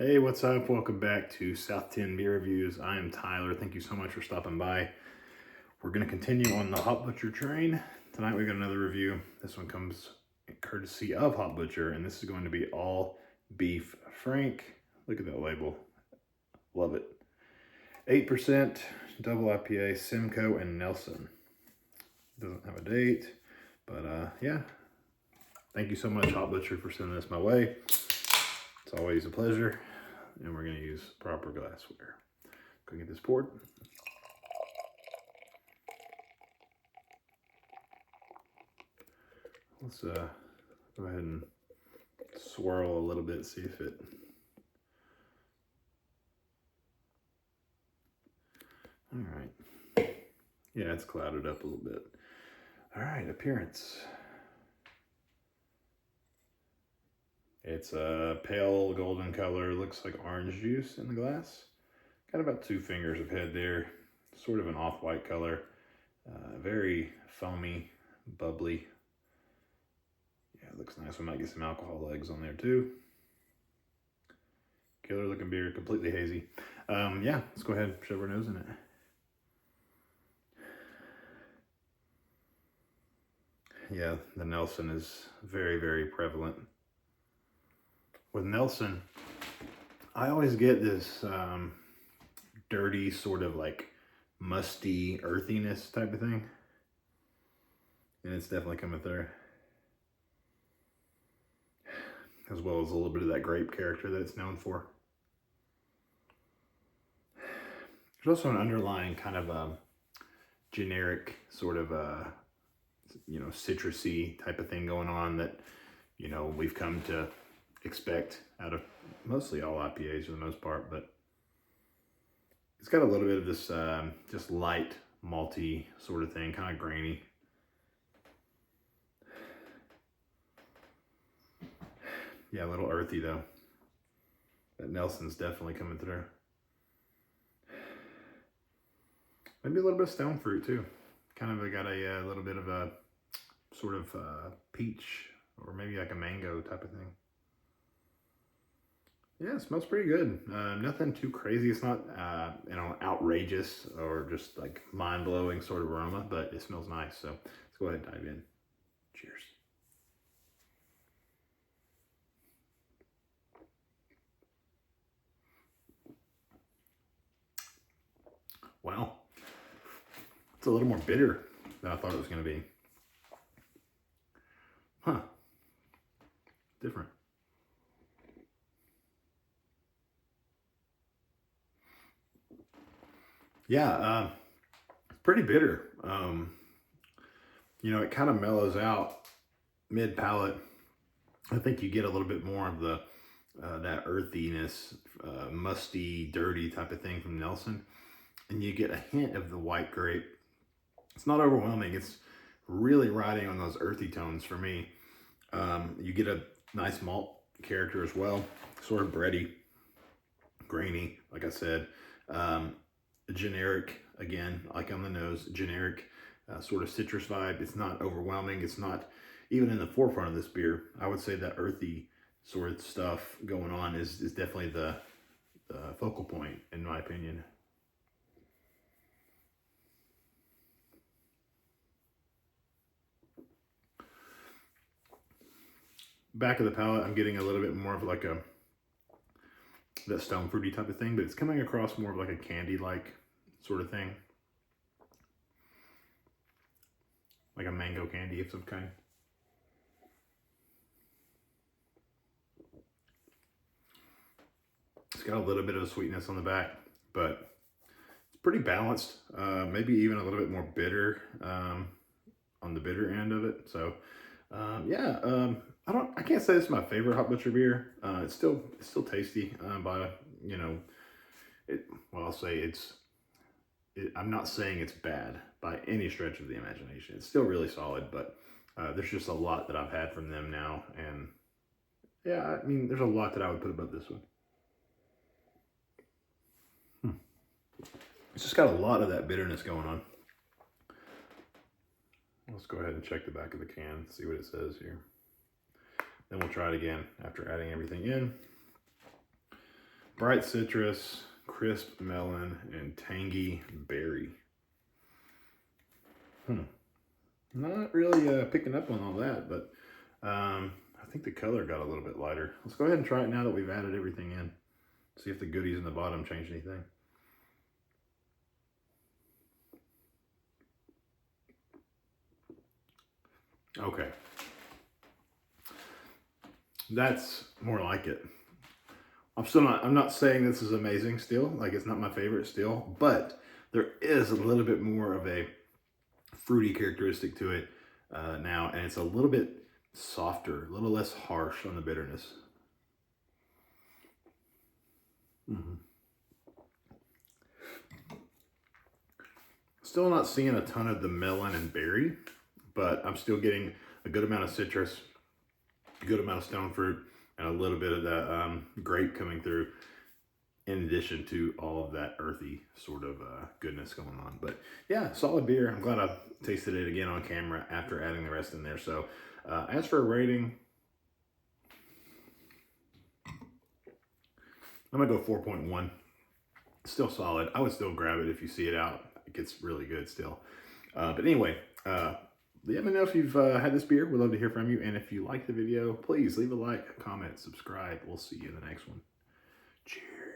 Hey, what's up? Welcome back to South 10 Beer Reviews. I am Tyler. Thank you so much for stopping by. We're going to continue on the Hot Butcher train. Tonight we got another review. This one comes courtesy of Hot Butcher, and this is going to be all beef frank. Look at that label. Love it. 8% double IPA, Simcoe and Nelson. Doesn't have a date, but yeah. Thank you so much, Hot Butcher, for sending this my way. It's always a pleasure. And we're going to use proper glassware. Go get this poured. Let's go ahead and swirl a little bit, see if it... All right. Yeah, it's clouded up a little bit. All right, appearance. It's a pale golden color, looks like orange juice in the glass. Got about 2 fingers of head there, sort of an off-white color. Very foamy, bubbly. Yeah, it looks nice. We might get some alcohol legs on there too. Killer looking beer, completely hazy. Yeah, let's go ahead and shove our nose in it. Yeah, the Nelson is very, very prevalent. With Nelson, I always get this dirty, sort of like musty earthiness type of thing. And it's definitely coming through. As well as a little bit of that grape character that it's known for. There's also an underlying kind of generic sort of citrusy type of thing going on that, we've come to expect out of mostly all IPAs for the most part, but it's got a little bit of this just light malty sort of thing, kind of grainy. Yeah, a little earthy though. That Nelson's definitely coming through. Maybe a little bit of stone fruit too. Kind of got a little bit of a sort of peach or maybe like a mango type of thing. Yeah, it smells pretty good. Nothing too crazy. It's not, outrageous or just like mind-blowing sort of aroma, but it smells nice. So let's go ahead and dive in. Cheers. Wow. It's a little more bitter than I thought it was going to be. Huh. Different. Yeah, pretty bitter. It kind of mellows out mid-palate. I think you get a little bit more of the that earthiness, musty, dirty type of thing from Nelson. And you get a hint of the white grape. It's not overwhelming. It's really riding on those earthy tones for me. You get a nice malt character as well, sort of bready, grainy, like I said. Generic, again, like on the nose, generic sort of citrus vibe. It's not overwhelming. It's not even in the forefront of this beer. I would say that earthy sort of stuff going on is definitely the focal point, in my opinion. Back of the palate, I'm getting a little bit more of like that stone fruity type of thing, but it's coming across more of like a candy-like sort of thing. Like a mango candy of some kind. It's got a little bit of sweetness on the back, but it's pretty balanced. Maybe even a little bit more bitter on the bitter end of it. So I can't say it's my favorite Hot Butcher beer. It's still tasty. I'll say I'm not saying it's bad by any stretch of the imagination. It's still really solid, but there's just a lot that I've had from them now, and yeah, I mean, there's a lot that I would put above this one. It's just got a lot of that bitterness going on. Let's go ahead and check the back of the can, see what it says here. Then we'll try it again after adding everything in. Bright citrus, crisp melon, and tangy berry. Not really picking up on all that, but I think the color got a little bit lighter. Let's go ahead and try it now that we've added everything in. See if the goodies in the bottom change anything. Okay. That's more like it. I'm not saying this is amazing still, like it's not my favorite still, but there is a little bit more of a fruity characteristic to it now, and it's a little bit softer, a little less harsh on the bitterness. Still not seeing a ton of the melon and berry, but I'm still getting a good amount of citrus, a good amount of stone fruit, and a little bit of that grape coming through, in addition to all of that earthy sort of goodness going on. But yeah, solid beer. I'm glad I tasted it again on camera after adding the rest in there. So as for a rating, I'm gonna go 4.1. Still solid. I would still grab it if you see it out. It gets really good still. But anyway, let me know if you've had this beer. We'd love to hear from you. And if you like the video, please leave a like, comment, subscribe. We'll see you in the next one. Cheers.